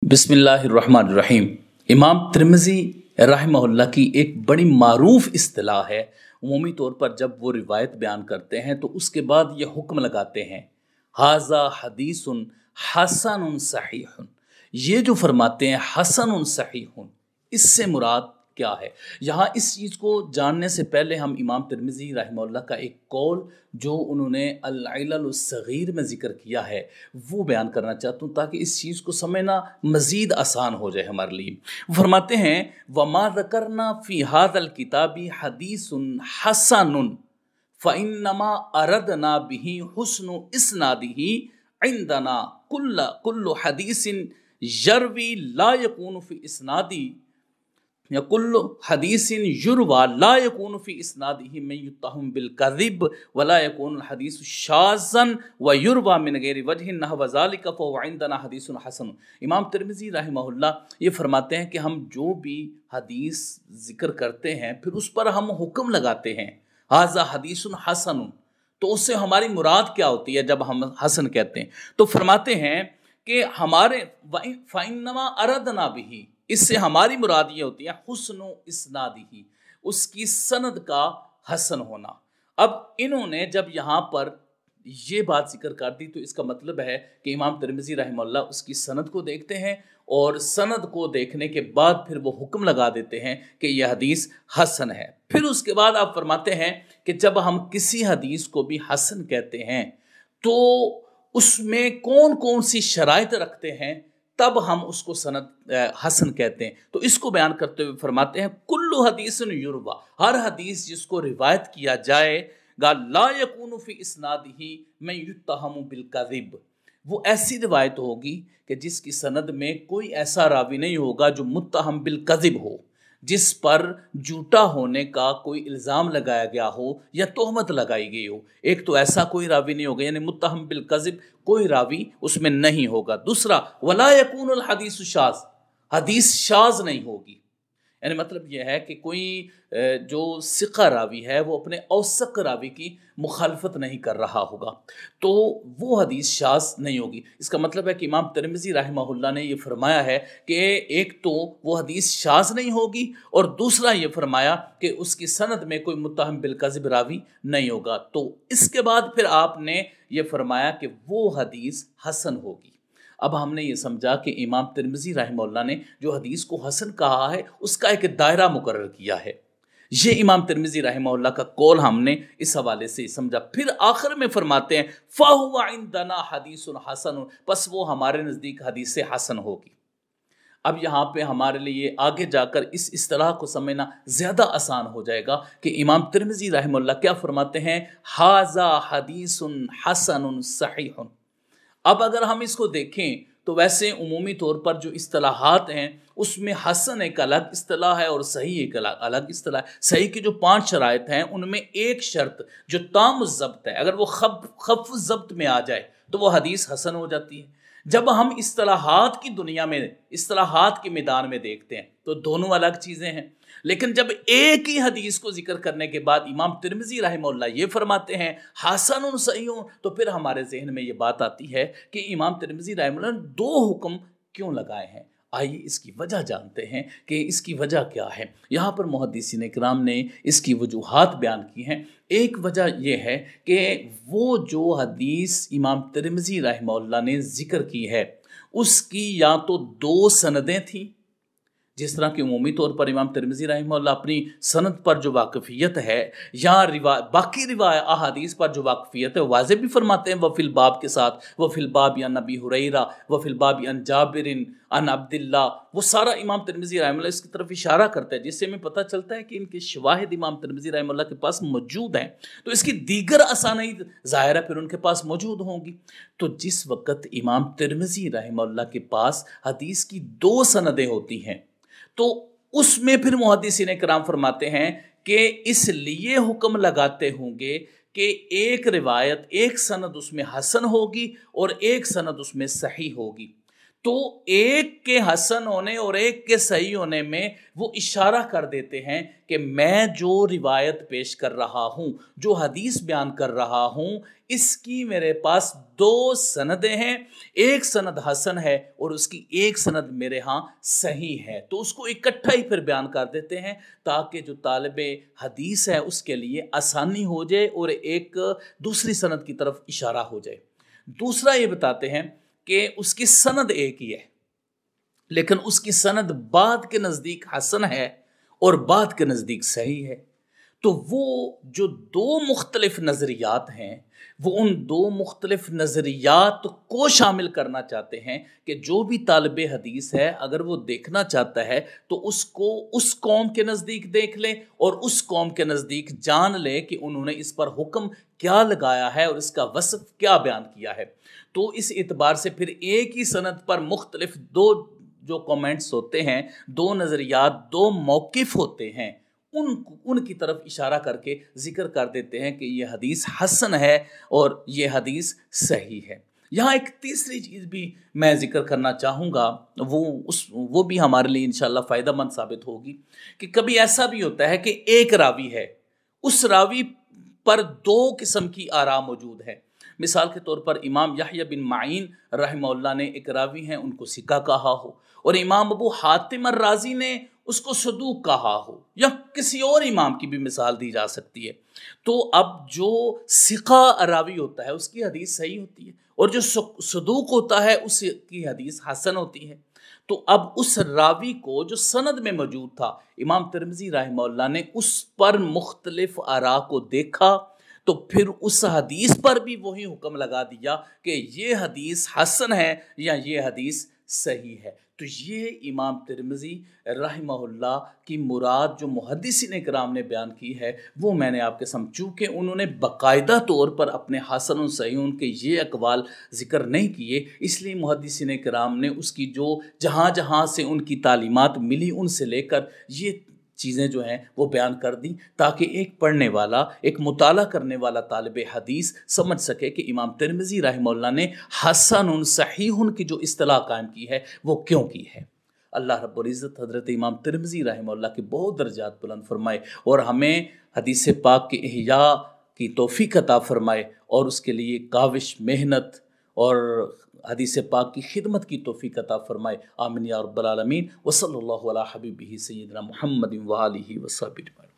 बिस्मिल्लाहिर्रहमानिर्रहीम। इमाम तिर्मिज़ी रहमहुल्लाह की एक बड़ी मारूफ इस्तिलाह है। उमूमी तौर पर जब वो रिवायत बयान करते हैं तो उसके बाद ये हुक्म लगाते हैं, हाज़ा हदीसुन हसनुन सहीहुन। ये जो फरमाते हैं हसनुन सहीहुन, इससे मुराद क्या है? यहाँ इस चीज़ को जानने से पहले हम इमाम तिर्मिज़ी रहमहुल्लाह का एक कौल जो उन्होंने अल-इलल-उस-सग़ीर में ज़िक्र किया है वो बयान करना चाहता हूँ, ताकि इस चीज़ को समझना मज़ीद आसान हो जाए हमारे लिए। वो फरमाते हैं, वमा ज़करना फ़ी हाज़ल किताबी हदीसुन हसनुन फ़इन्नमा अरदना बिही हुस्नु इस्नादिही इंदना कुल्लु हदीसिन यरवी ला यकूनु फ़ी इस्नादी या कुल्लु हदीसिन युरवा ला यकूनु फ़ी इस्नादिही मन युत्तहम बिल कज़िब वला यकूनु हदीसु शाज़न व युरवा मिन गैरि वजहिन नहव ज़ालिका फ़हुव इंदना हदीसुन हसन। इमाम तिर्मिज़ी रहमहुल्लाह ये फरमाते हैं कि हम जो भी हदीस ज़िक्र करते हैं फिर उस पर हम हुक्म लगाते हैं, हाज़ा हदीसुन हसन, तो उससे हमारी मुराद क्या होती है जब हम हसन कहते हैं? तो फरमाते हैं कि हमारे फ़इन्नमा अरदना बिही, इससे हमारी मुराद ये होती है हुस्नु इस्नादिही, उसकी सनद का हसन होना। अब इन्होंने जब यहाँ पर ये बात जिक्र कर दी तो इसका मतलब है कि इमाम तिर्मिज़ी रहमहुल्लाह उसकी सनद को देखते हैं और सनद को देखने के बाद फिर वो हुक्म लगा देते हैं कि यह हदीस हसन है। फिर उसके बाद आप फरमाते हैं कि जब हम किसी हदीस को भी हसन कहते हैं तो उसमें कौन कौन सी शराइत रखते हैं, तब हम उसको सनद हसन कहते हैं। तो इसको बयान करते हुए फरमाते हैं, कुल्लु हदीसन युरवा, हर हदीस जिसको रिवायत किया जाएगा, ला यकूनु फी इस्नादिही मैं युत्तहमु बिल कज़िब, वो ऐसी रिवायत होगी कि जिसकी सनद में कोई ऐसा रावी नहीं होगा जो मुत्तहम बिल कज़िब हो, जिस पर झूठा होने का कोई इल्ज़ाम लगाया गया हो या तोहमत लगाई गई हो। एक तो ऐसा कोई रावी नहीं होगा, यानी मुत्तहम बिल कज़िब कोई रावी उसमें नहीं होगा। दूसरा, वला यकूनुल हदीसु शाज़, हदीस शाज़ नहीं होगी, यानी मतलब यह है कि कोई जो सिक़ा रावी है वो अपने औसक रावी की मुखालफत नहीं कर रहा होगा, तो वो हदीस शाज़ नहीं होगी। इसका मतलब है कि इमाम तिर्मिज़ी रहमहुल्लाह ने ये फरमाया है कि एक तो वो हदीस शाज़ नहीं होगी और दूसरा ये फरमाया कि उसकी सनद में कोई मुत्तहम बिल कज़िब रावी नहीं होगा। तो इसके बाद फिर आपने ये फरमाया कि वो हदीस हसन होगी। अब हमने ये समझा कि इमाम तिर्मिज़ी रहमहुल्लाह ने जो हदीस को हसन कहा है उसका एक दायरा मुकर्रर किया है। ये इमाम तिर्मिज़ी रहमहुल्लाह का कौल हमने इस हवाले से समझा। फिर आखिर में फरमाते हैं, फ़हुव इंदना हदीसुन हसन, बस वो हमारे नज़दीक हदीस हसन होगी। अब यहाँ पे हमारे लिए आगे जाकर इस इस्तिलाह को समझना ज़्यादा आसान हो जाएगा कि इमाम तिर्मिज़ी रहमहुल्लाह क्या फरमाते हैं, हाज़ा हदीसुन हसनुन सहीहुन। अब अगर हम इसको देखें तो वैसे उमूमी तौर पर जो इस्तिलाहात हैं उसमें हसन एक अलग इस्तिलाह है और सही एक अलग इस्तिलाह है। सही की जो 5 शराइत हैं उनमें एक शर्त जो ताम ज़ब्त है, अगर वो खफ़ ज़ब्त में आ जाए तो वो हदीस हसन हो जाती है। जब हम इस्तिलाहात की दुनिया में, इस्तिलाहात के मैदान में देखते हैं तो दोनों अलग चीज़ें हैं, लेकिन जब एक ही हदीस को जिक्र करने के बाद इमाम तिर्मिज़ी रहमहुल्लाह ये फरमाते हैं हसनुन सहीहुन, तो फिर हमारे जहन में ये बात आती है कि इमाम तिर्मिज़ी रहमहुल्लाह ने 2 हुक्म क्यों लगाए हैं। आइए इसकी वजह जानते हैं कि इसकी वजह क्या है। यहाँ पर मुहद्दिसीन इकराम ने इसकी वजूहात बयान की हैं। एक वजह यह है कि वो जो हदीस इमाम तिर्मिज़ी रहमहुल्लाह ने ज़िक्र की है उसकी या तो 2 सनदें थीं, जिस तरह की उमूमी तौर पर इमाम तिर्मिज़ी रहमहुल्लाह अपनी सनद पर जो वाक़फ़ियत है या बाकी अहादीस पर जो वाक़फ़ियत है वाज़ेह भी फरमाते हैं, वफ़िल बाब के साथ, वफ़िल बाब अन अबी हुरैरा वफ़िल बाब अन जाबिरिन अन अब्दिल्ला, वो सारा इमाम तिर्मिज़ी रहमहुल्लाह इसकी तरफ इशारा करता है, जिससे हमें पता चलता है कि इनके शवाहिद इमाम तिर्मिज़ी रहमहुल्लाह के पास मौजूद हैं, तो इसकी दीगर असानीद ज़ाहिर है फिर उनके पास मौजूद होंगी। तो जिस वक़्त इमाम तिर्मिज़ी रहमहुल्लाह के पास हदीस की 2 सनदें होती हैं तो उसमें फिर मुहद्दिसीन इकराम फरमाते हैं कि इसलिए हुक्म लगाते होंगे कि एक रिवायत, एक सनद उसमें हसन होगी और एक सनद उसमें सही होगी। تو ایک کے حسن ہونے اور ایک کے صحیح ہونے میں وہ اشارہ کر دیتے ہیں کہ میں جو روایت پیش کر رہا ہوں، جو حدیث بیان کر رہا ہوں، اس کی میرے پاس دو سندیں ہیں، ایک سند حسن ہے اور اس کی ایک سند میرے ہاں صحیح ہے، تو اس کو اکٹھا ہی پھر بیان کر دیتے ہیں تاکہ جو طالب حدیث ہے اس کے لیے آسانی ہو جائے اور ایک دوسری سند کی طرف اشارہ ہو جائے۔ دوسرا یہ بتاتے ہیں کہ اس کی سند ایک ہی ہے، لیکن اس کی سند بعد کے نزدیک حسن ہے اور بعد کے نزدیک صحیح ہے، تو وہ جو دو مختلف نظریات ہیں وہ ان دو مختلف نظریات کو شامل کرنا چاہتے ہیں کہ جو بھی طالب حدیث ہے اگر وہ دیکھنا چاہتا ہے تو اس کو اس قوم کے نزدیک دیکھ لے اور اس قوم کے نزدیک جان لے کہ انہوں نے اس پر حکم کیا لگایا ہے اور اس کا وصف کیا بیان کیا ہے۔ تو اس اعتبار سے پھر ایک ہی سند پر مختلف دو جو کامنٹس ہوتے ہیں، دو نظریات، دو موقف ہوتے ہیں، ان کی طرف اشارہ کر کے ذکر کر دیتے ہیں کہ یہ حدیث حسن ہے اور یہ حدیث صحیح ہے۔ یہاں ایک تیسری چیز بھی میں ذکر کرنا چاہوں گا، وہ بھی ہمارے لیے انشاءاللہ فائدہ مند ثابت ہوگی کہ کبھی ایسا بھی ہوتا ہے کہ ایک راوی ہے، اس راوی پر دو قسم کی آراء موجود ہے۔ مثال کے طور پر امام یحییٰ بن معین رحمہ اللہ نے ایک راوی ہیں ان کو ثقہ کہا ہو، اور امام ابو حاتم الرازی نے اس کو صدوق کہا ہو، یا کسی اور امام کی بھی مثال دی جا سکتی ہے۔ تو اب جو ثقہ راوی ہوتا ہے اس کی حدیث صحیح ہوتی ہے، اور جو صدوق ہوتا ہے اس کی حدیث حسن ہوتی ہے۔ تو اب اس راوی کو جو سند میں موجود تھا، امام ترمذی رحمہ اللہ نے اس پر مختلف آراء کو دیکھا تو پھر اس حدیث پر بھی وہی حکم لگا دیا کہ یہ حدیث حسن ہے یا یہ حدیث صحیح ہے۔ تو یہ امام ترمذی رحمہ اللہ کی مراد جو محدثین کرام نے بیان کی ہے وہ میں نے آپ کے سامنے، چونکہ انہوں نے باقاعدہ طور پر اپنے حسن و صحیح کے یہ اقوال ذکر نہیں کیے، اس لیے محدثین کرام نے اس کی جو جہاں جہاں سے ان کی تعلیمات ملی ان سے لے کر یہ چیزیں جو ہیں وہ بیان کر دیں تاکہ ایک پڑھنے والا، ایک مطالعہ کرنے والا طالب حدیث سمجھ سکے کہ امام ترمذی رحمہ اللہ نے حسن صحیح کی جو اصطلاح قائم کی ہے وہ کیوں کی ہے۔ اللہ رب العزت حضرت امام ترمذی رحمہ اللہ کے بہت درجات بلند فرمائے اور ہمیں حدیث پاک کے احیاء کی توفیق عطا فرمائے اور اس کے لیے کاوش، محنت اور حدیث پاک کی خدمت کی توفیق عطا فرمائے۔ آمین یا رب العالمین۔ وصلی اللہ علی حبیبہ سیدنا محمد و آلہ وصحبہ اجمعین۔